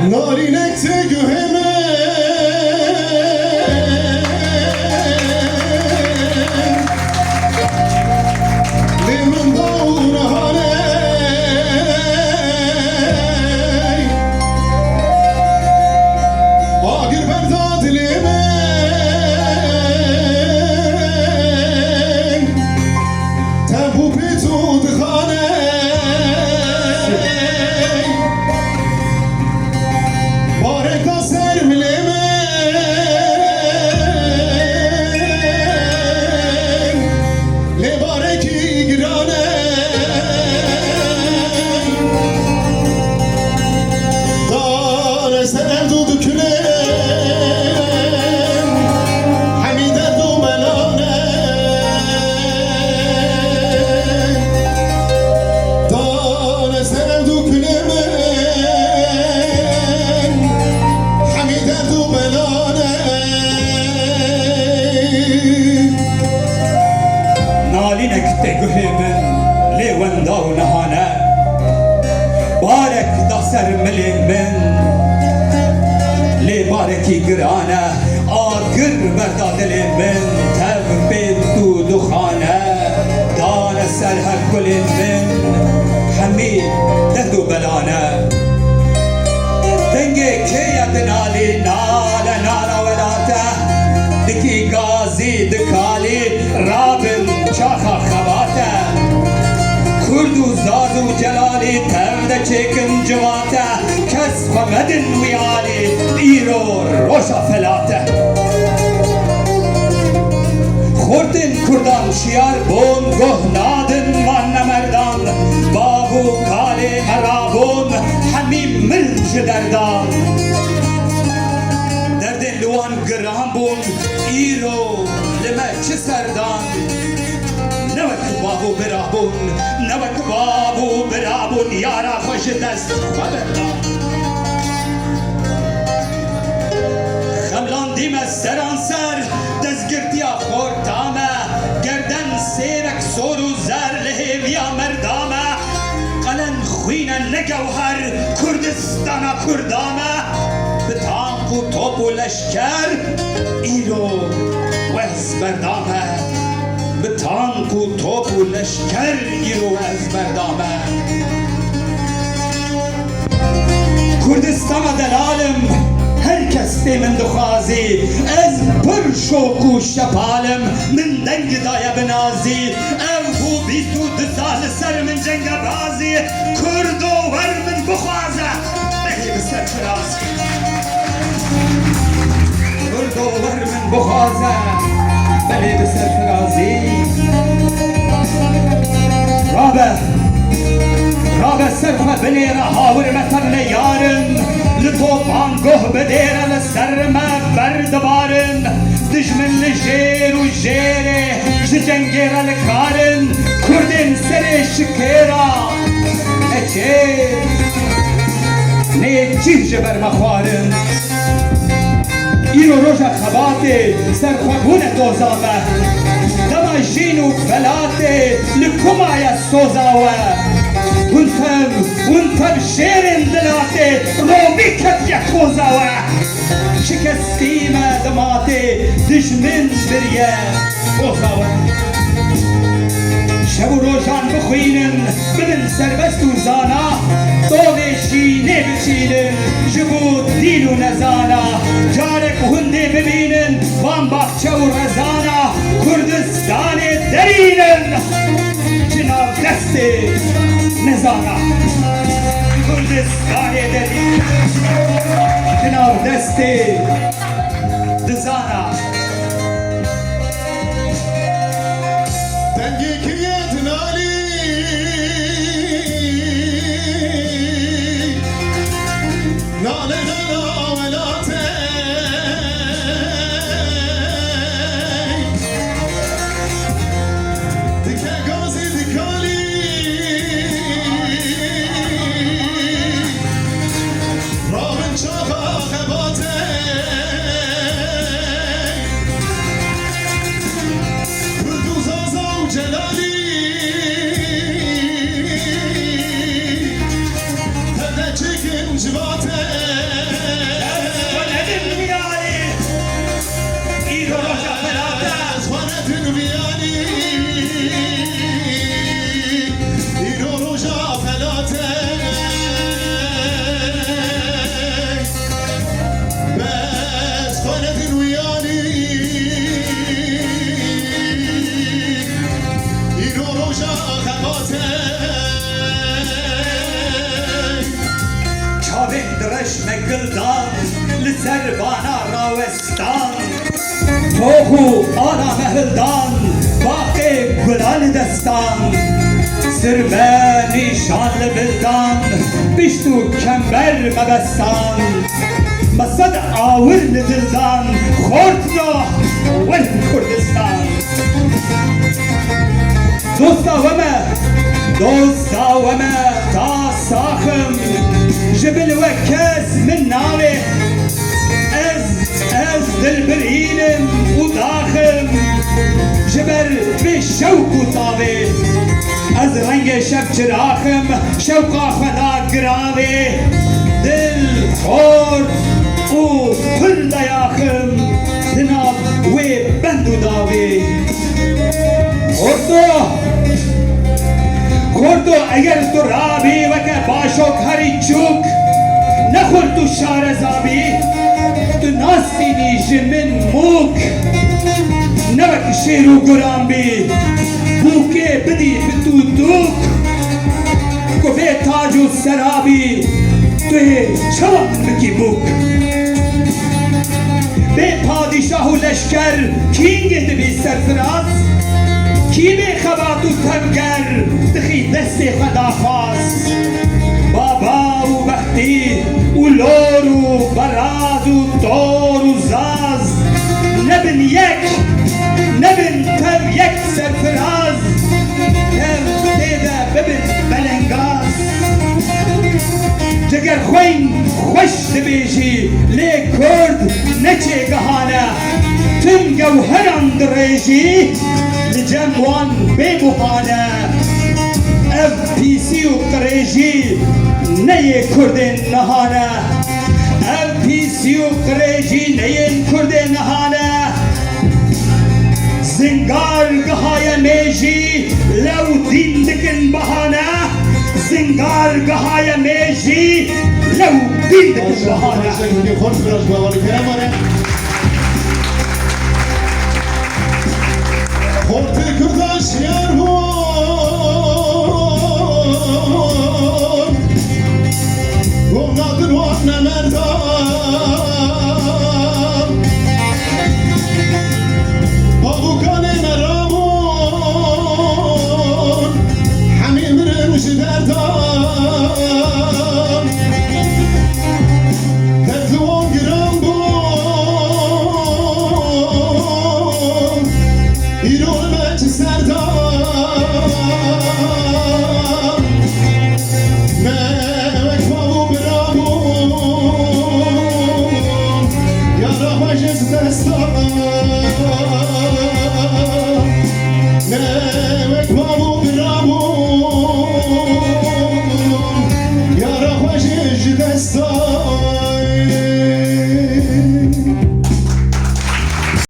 Narinekte güheme Liman dağına hane Agir berdad liman Tempu pitu dıkhane بارکی گرانه آگر بردادل من تب تو دخانه دان سر هر گل من همی درد و بلانه دنگه که ید نالی ناله نالا ولاته دکی گازی دکالی رابن چاخا خواته کرد و زاز و جلالی ترد چکن جواته کس فمدن ویالی ایرو روشا فلاته خوردن کردان شیار بون گه نادن وان مردان بابو کالی مرابون همی ملج دردان دردن لوان گرام بون ایرو لمه چه سردان نوک بابو برابون نوک بابو برابون یارا خوش دست خبردان خملان دیم سران سر دزگرتیا خورتامه گردن سیرک سور و زر لحیویا مردامه قلن خوین نگوهر کردستانا کردامه به تانک و توپ و لشکر ایرو وز بردامه به تانک و توپ و لشکر ایرو از بردامه کردستان دلالم هر کس من دخوازی از پر شوق و شپالم من دنگ دایه بنازی او بو بیست و دو سال سر من جنگ بازی کرد و ور من بخوازه بهی بسر فراز کرد و ور من بخوازه بله بسر فرازی رابه صرفه بلیره هاور مطر یارن لطوفان گه بدیره لسرمه بردبارن دجمن لجیر و جیره جنگیره لکارن کردن سر شکیره اچه نیچی جبر مخوارن ایرو روژا خباته سرخوابونه دوزاوه دما جینو فلاته لکمایا سوزاوه ونتم شیرین دلاته رومی کتیا کوزاوه شکستیمه دماته دشمن بریه اوزاوه شب و روشان بخوینن ببین سربست و زانا دوشینه بچینن جبو دین و نزانا جارک هنده ببینن وان باخچه و رزانا کردستان درینن جناب دست نزانا کردستان درینن جناب دست دزانا جواته چشم گلدان لسر بانا راوستان توخو آنا مهلدان باقی گلان دستان سربه نیشان لبلدان بیشتو کمبر مبستان مصد آور لدلدان خورد دا ول کردستان دوستا وما تا ساخم جبل وكاس من ناوي از دل برهينم وداخم جبر بالشوق وطاوي از رنگ شب چراخم شوقا خدا قراوي دل خورد و پر دياخم دناب وي بندو داوي کردو اگر تو رابی و که باشوک هری چوک نخور تو شار زابی تو ناستینی جمن موک نوک شیر و گرام بی بوکه بدی بتو دوک کو بے تاج و سرابی توی چوان بکی بوک بے پادشاه و لشکر کینگ دبی سرفراز کی به خبات و تنگر دخی دست خدا خواست بابا و بختی و لور و براز و دور و زاز نبن تب یک سرفراز تب دیده ببن بلنگاز جگر خوین خوش دبیجی لی کرد نچه گهانه تم گوهران دریجی لجموان بمهانه اف پیسی و قریجی نیه کردن نهانه اف پیسی و قریجی نیه کردن نهانه زنگار گهای میجی لو دین دکن بهانه زنگار گهای میجی لو دین دکن بهانه خورد کرداش یار بون گم نادر وان مردان بابو کانه مرا